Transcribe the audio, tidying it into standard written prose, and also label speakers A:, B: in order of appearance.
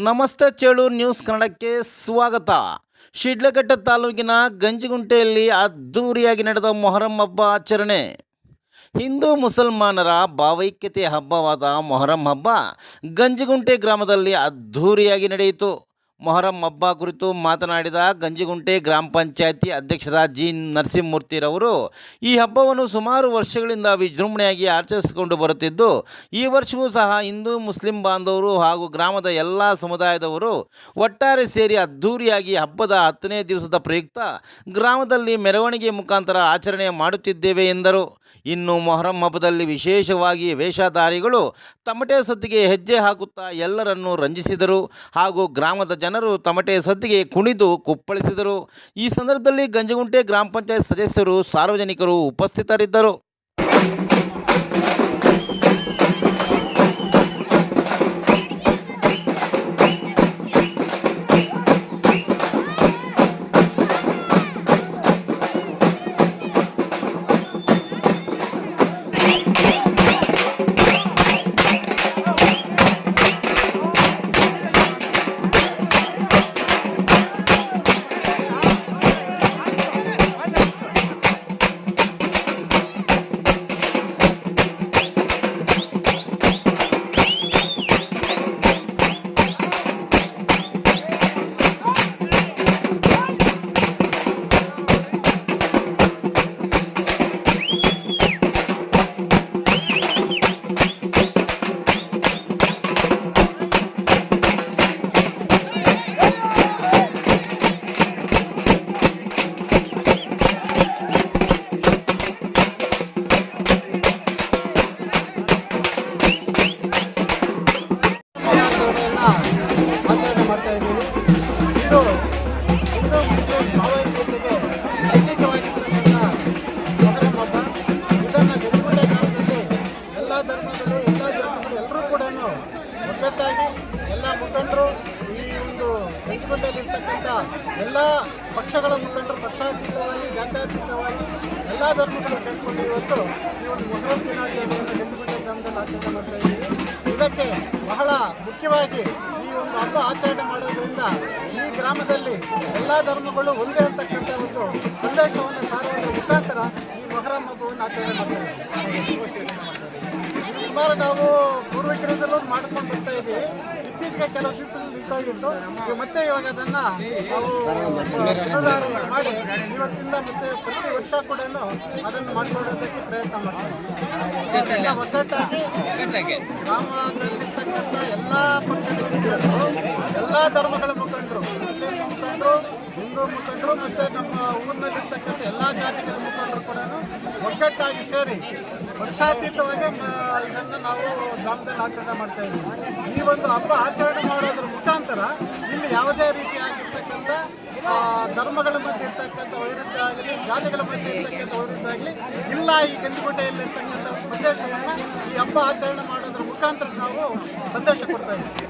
A: ನಮಸ್ತೆ ಚೇಳೂರು ನ್ಯೂಸ್ ಕನ್ನಡಕ್ಕೆ ಸ್ವಾಗತ. ಶಿಡ್ಲಘಟ್ಟ ತಾಲೂಕಿನ ಗಂಜಿಗುಂಟೆಯಲ್ಲಿ ಅದ್ಧೂರಿಯಾಗಿ ನಡೆದ ಮೊಹರಂ ಹಬ್ಬ ಆಚರಣೆ. ಹಿಂದೂ ಮುಸಲ್ಮಾನರ ಭಾವೈಕ್ಯತೆಯ ಹಬ್ಬವಾದ ಮೊಹರಂ ಹಬ್ಬ ಗಂಜಿಗುಂಟೆ ಗ್ರಾಮದಲ್ಲಿ ಅದ್ಧೂರಿಯಾಗಿ ನಡೆಯಿತು. ಮೊಹರಂ ಹಬ್ಬ ಕುರಿತು ಮಾತನಾಡಿದ ಗಂಜಿಗುಂಟೆ ಗ್ರಾಮ ಪಂಚಾಯತಿ ಅಧ್ಯಕ್ಷರ ಜಿ ನರಸಿಂಹಮೂರ್ತಿರವರು, ಈ ಹಬ್ಬವನ್ನು ಸುಮಾರು ವರ್ಷಗಳಿಂದ ವಿಜೃಂಭಣೆಯಾಗಿ ಆಚರಿಸಿಕೊಂಡು ಬರುತ್ತಿದ್ದು, ಈ ವರ್ಷವೂ ಸಹ ಹಿಂದೂ ಮುಸ್ಲಿಂ ಬಾಂಧವರು ಹಾಗೂ ಗ್ರಾಮದ ಎಲ್ಲ ಸಮುದಾಯದವರು ಒಟ್ಟಾರೆ ಸೇರಿ ಅದ್ಧೂರಿಯಾಗಿ ಹಬ್ಬದ 10ನೇ ದಿವಸದ ಪ್ರಯುಕ್ತ ಗ್ರಾಮದಲ್ಲಿ ಮೆರವಣಿಗೆ ಮುಖಾಂತರ ಆಚರಣೆ ಮಾಡುತ್ತಿದ್ದೇವೆ ಎಂದರು. ಇನ್ನು ಮೊಹರಂ ಹಬ್ಬದಲ್ಲಿ ವಿಶೇಷವಾಗಿ ವೇಷಧಾರಿಗಳು ತಮಟೆ ಸದ್ದಿಗೆ ಹೆಜ್ಜೆ ಹಾಕುತ್ತಾ ಎಲ್ಲರನ್ನೂ ರಂಜಿಸಿದರು ಹಾಗೂ ಗ್ರಾಮದ ಜನರು ತಮಟೆ ಸದ್ದಿಗೆ ಕುಣಿದು ಕುಪ್ಪಳಿಸಿದರು. ಈ ಸಂದರ್ಭದಲ್ಲಿ ಗಂಜಿಗುಂಟೆ ಗ್ರಾಮ ಪಂಚಾಯತ್ ಸದಸ್ಯರು, ಸಾರ್ವಜನಿಕರು ಉಪಸ್ಥಿತರಿದ್ದರು.
B: ಆಚರಣೆ ಮಾಡ್ತಾ ಇದ್ದೀವಿ. ಇದು ಹಿಂದೂ ಮುಸ್ಲಿಂ ಭಾವೈಕ್ಯತೆಗೆ ಪ್ರತ್ಯೇಕವಾಗಿರ್ತಕ್ಕಂಥ ಮೊಹರಂ ಹಬ್ಬ. ಇದನ್ನು ಗಂಜಿಗುಂಟೆ ಗ್ರಾಮದಲ್ಲಿ ಎಲ್ಲ ಧರ್ಮಗಳು, ಎಲ್ಲ ಜಾತಿಗಳು ಎಲ್ಲರೂ ಕೂಡ ಒಗ್ಗಟ್ಟಾಗಿ ಎಲ್ಲ ಮುಖಂಡರು, ಈ ಒಂದು ಗಂಜಿಗುಂಟೆಯಲ್ಲಿರ್ತಕ್ಕಂಥ ಎಲ್ಲ ಪಕ್ಷಗಳ ಮುಖಂಡರು ಪಕ್ಷಾತೀತವಾಗಿ, ಜಾತ್ಯತೀತವಾಗಿ ಎಲ್ಲ ಧರ್ಮಗಳು ಸೇರಿಕೊಂಡು ಇವತ್ತು ಈ ಒಂದು ಮೊಹರಂ ದಿನಾಚರಣೆಯನ್ನು ಗಂಜಿಗುಂಟೆ ಗ್ರಾಮದಲ್ಲಿ ಆಚರಣೆ ಮಾಡ್ತಾ ಇದ್ದೀವಿ. ಇದಕ್ಕೆ ಬಹಳ ಮುಖ್ಯವಾಗಿ ಈ ಒಂದು ಹಬ್ಬ ಆಚರಣೆ ಮಾಡೋದ್ರಿಂದ ಈ ಗ್ರಾಮದಲ್ಲಿ ಎಲ್ಲ ಧರ್ಮಗಳು ಒಂದೇ ಅಂತಕ್ಕಂಥ ಒಂದು ಸಂದೇಶವನ್ನು ಸಾರುವುದರ ಮುಖಾಂತರ ಈ ಮೊಹರಂ ಹಬ್ಬವನ್ನು ಆಚರಣೆ ಮಾಡ್ತಾ ಸುಮಾರು ನಾವು ಪೂರ್ವಿಕರಿಂದಲೂ ಮಾಡ್ಕೊಂಡು ಬರ್ತಾ ಇದ್ದೀವಿ. ಇತ್ತೀಚೆಗೆ ಕೆಲವು ದಿವಸಗಳು ನಿಂತೋಗಿತ್ತು. ಮತ್ತೆ ಇವಾಗ ಅದನ್ನು ನಾವು ಪುನರಾರಂಭ ಮಾಡಿ ಇವತ್ತಿಂದ ಮತ್ತೆ ಪ್ರತಿ ವರ್ಷ ಕೂಡ ಅದನ್ನು ಮಾಡಿಕೊಳ್ಳೋದಕ್ಕೆ ಪ್ರಯತ್ನ ಮಾಡ್ತೀವಿ. ಒಗ್ಗಟ್ಟಾಗಿ ಗ್ರಾಮದಲ್ಲಿರ್ತಕ್ಕಂಥ ಎಲ್ಲ ಪಕ್ಷಗಳ ಮುಖಂಡರು, ಎಲ್ಲ ಧರ್ಮಗಳ ಮುಖಂಡರು, ಮುಸ್ಲಿಂ ಮುಖಂಡರು, ಹಿಂದೂ ಮುಖಂಡರು ಮತ್ತು ನಮ್ಮ ಊರಿನಲ್ಲಿರ್ತಕ್ಕಂಥ ಎಲ್ಲ ಜಾತಿಗಳ ಮುಖಂಡರು ಕೂಡ ಒಗ್ಗಟ್ಟಾಗಿ ಸೇರಿ ಪಕ್ಷಾತೀತವಾಗಿ ಇದನ್ನು ನಾವು ಗ್ರಾಮದಲ್ಲಿ ಆಚರಣೆ ಮಾಡ್ತಾ ಇದ್ದೀವಿ. ಈ ಒಂದು ಹಬ್ಬ ಆಚರಣೆ ಮಾಡೋದ್ರ ಮುಖಾಂತರ ಇಲ್ಲಿ ಯಾವುದೇ ರೀತಿಯಾಗಿರ್ತಕ್ಕಂಥ ಧರ್ಮಗಳ ಮಧ್ಯೆ ಇರ್ತಕ್ಕಂಥ ವೈರುಧ್ಯ ಆಗಲಿ, ಜಾತಿಗಳ ಮಧ್ಯೆ ಇರ್ತಕ್ಕಂಥ ವೈರುಧ್ಯ ಆಗಲಿ ಇಲ್ಲ. ಈ ಗಂಜಿಗುಂಟೆಯಲ್ಲಿರ್ತಕ್ಕಂಥ ಒಂದು ಸಂದೇಶವನ್ನು ಈ ಹಬ್ಬ ಆಚರಣೆ ಮಾಡೋದ್ರ ಮುಖಾಂತರ ನಾವು ಸಂದೇಶ ಕೊಡ್ತಾ ಇದ್ದೀವಿ.